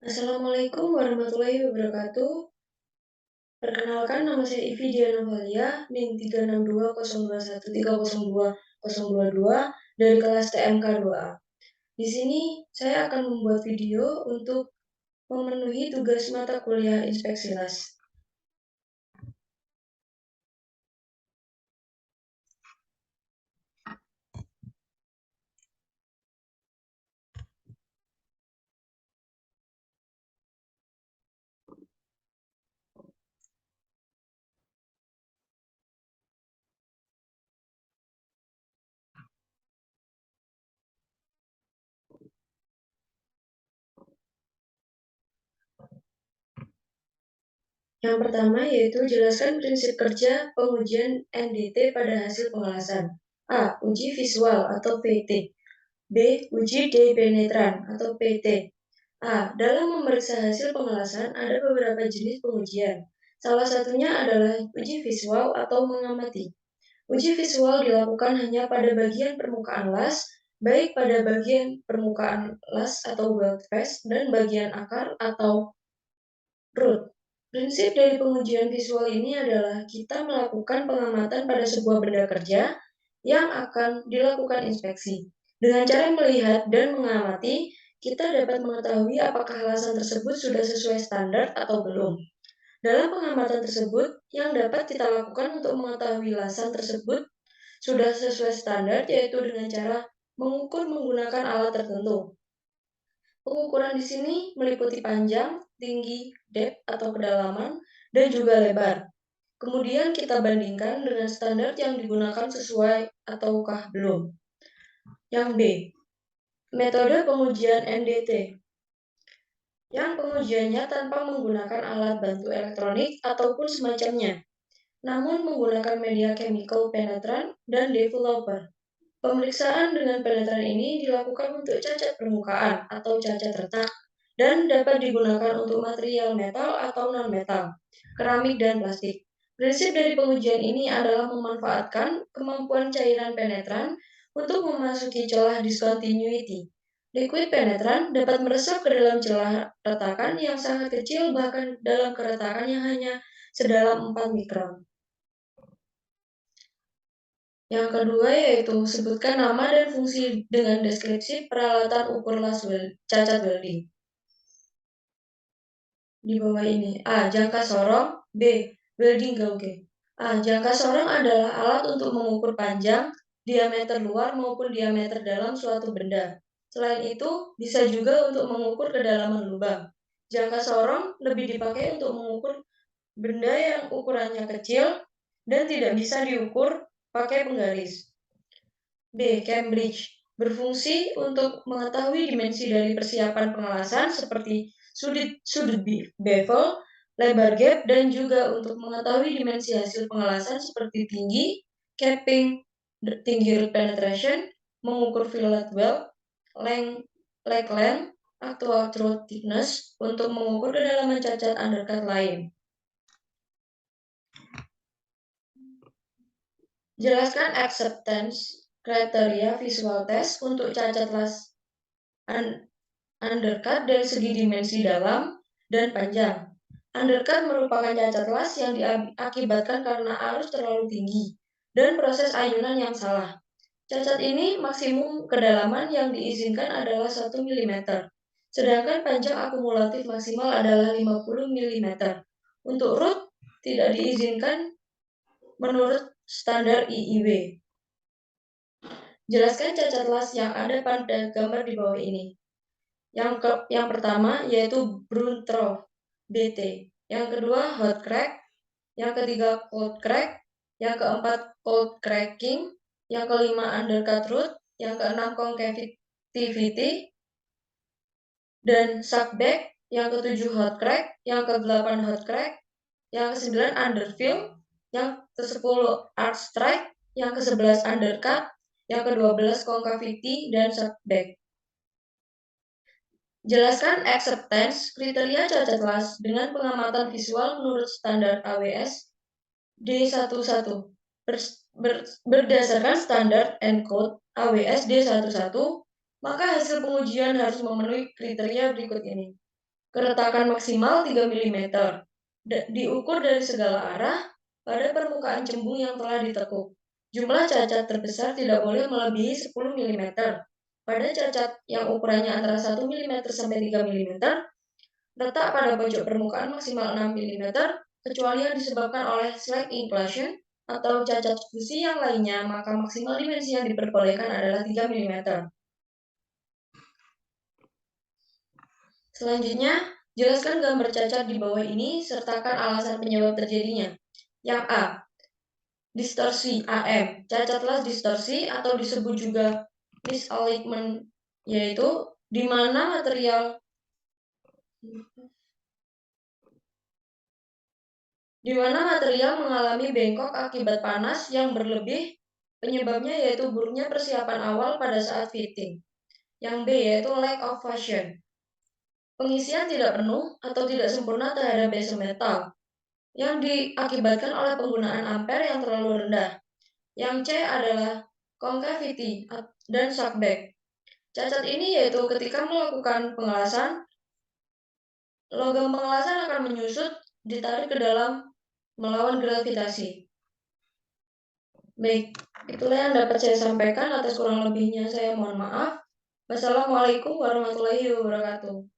Assalamualaikum warahmatullahi wabarakatuh. Perkenalkan, nama saya Ivi Diana Valia, NIM 36201302022 dari kelas TMK 2A. Di sini saya akan membuat video untuk memenuhi tugas mata kuliah inspeksi las. Yang pertama yaitu jelaskan prinsip kerja pengujian NDT pada hasil pengelasan. A. Uji visual atau VT. B. Uji depenetran atau PT. A. Dalam memeriksa hasil pengelasan ada beberapa jenis pengujian. Salah satunya adalah uji visual atau mengamati. Uji visual dilakukan hanya pada bagian permukaan las, baik pada bagian permukaan las atau weld face dan bagian akar atau root. Prinsip dari pengujian visual ini adalah kita melakukan pengamatan pada sebuah benda kerja yang akan dilakukan inspeksi. Dengan cara melihat dan mengamati, kita dapat mengetahui apakah alasan tersebut sudah sesuai standar atau belum. Dalam pengamatan tersebut, yang dapat kita lakukan untuk mengetahui alasan tersebut sudah sesuai standar yaitu dengan cara mengukur menggunakan alat tertentu. Pengukuran di sini meliputi panjang, tinggi, depth atau kedalaman, dan juga lebar. Kemudian kita bandingkan dengan standar yang digunakan sesuai ataukah belum. Yang B, metode pengujian NDT. Yang pengujiannya tanpa menggunakan alat bantu elektronik ataupun semacamnya, namun menggunakan media chemical penetran dan developer. Pemeriksaan dengan penetran ini dilakukan untuk cacat permukaan atau cacat retak dan dapat digunakan untuk material metal atau non-metal, keramik dan plastik. Prinsip dari pengujian ini adalah memanfaatkan kemampuan cairan penetran untuk memasuki celah discontinuity. Liquid penetran dapat meresap ke dalam celah retakan yang sangat kecil bahkan dalam keretakan yang hanya sedalam 4 mikron. Yang kedua yaitu sebutkan nama dan fungsi dengan deskripsi peralatan ukur las cacat welding. Di bawah ini. A. Jangka sorong. B. Welding gauge. A. Jangka sorong adalah alat untuk mengukur panjang, diameter luar maupun diameter dalam suatu benda. Selain itu, bisa juga untuk mengukur kedalaman lubang. Jangka sorong lebih dipakai untuk mengukur benda yang ukurannya kecil dan tidak bisa diukur pakai penggaris. B. Cambridge berfungsi untuk mengetahui dimensi dari persiapan pengelasan seperti sudut bevel, lebar gap, dan juga untuk mengetahui dimensi hasil pengelasan seperti tinggi, capping, tinggi root penetration, mengukur fillet weld, leg length, actual throat thickness untuk mengukur kedalaman cacat undercut lain. Jelaskan acceptance kriteria visual test untuk cacat las undercut dari segi dimensi dalam dan panjang. Undercut merupakan cacat las yang diakibatkan karena arus terlalu tinggi dan proses ayunan yang salah. Cacat ini maksimum kedalaman yang diizinkan adalah 1 mm, sedangkan panjang akumulatif maksimal adalah 50 mm. Untuk root tidak diizinkan menurut standar IIW. Jelaskan cacat las yang ada pada gambar di bawah ini. Yang pertama yaitu Brunt Trough, BT. Yang kedua hot crack. Yang ketiga cold crack. Yang keempat cold cracking. Yang kelima undercut root. Yang keenam concavity dan suckback. Yang ketujuh hot crack. Yang kedelapan hot crack. Yang kesembilan underfill. Yang kesepuluh arch strike. Yang kesebelas undercut. Yang ke-12 concavity dan suckback. Jelaskan acceptance kriteria cacat las dengan pengamatan visual menurut standar AWS D11. Berdasarkan standar ENCODE AWS D11, maka hasil pengujian harus memenuhi kriteria berikut ini. Keretakan maksimal 3 milimeter. Diukur dari segala arah pada permukaan cembung yang telah ditekuk. Jumlah cacat terbesar tidak boleh melebihi 10 milimeter. Pada cacat yang ukurannya antara 1 milimeter sampai 3 milimeter, letak pada pojok permukaan maksimal 6 milimeter, kecuali yang disebabkan oleh slack inclusion atau cacat fusi yang lainnya, maka maksimal dimensi yang diperbolehkan adalah 3 milimeter. Selanjutnya, jelaskan gambar cacat di bawah ini, sertakan alasan penyebab terjadinya. Yang A, distorsi AM. Cacatlah distorsi atau disebut juga misalignment, yaitu di mana material mengalami bengkok akibat panas yang berlebih. Penyebabnya yaitu buruknya persiapan awal pada saat fitting. Yang B yaitu lack of fashion. Pengisian tidak penuh atau tidak sempurna terhadap base metal yang diakibatkan oleh penggunaan ampere yang terlalu rendah. Yang C adalah concavity dan shockback. Cacat ini yaitu ketika melakukan pengelasan, logam pengelasan akan menyusut, ditarik ke dalam melawan gravitasi. Baik, itulah yang dapat saya sampaikan. Atas kurang lebihnya saya mohon maaf. Wassalamualaikum warahmatullahi wabarakatuh.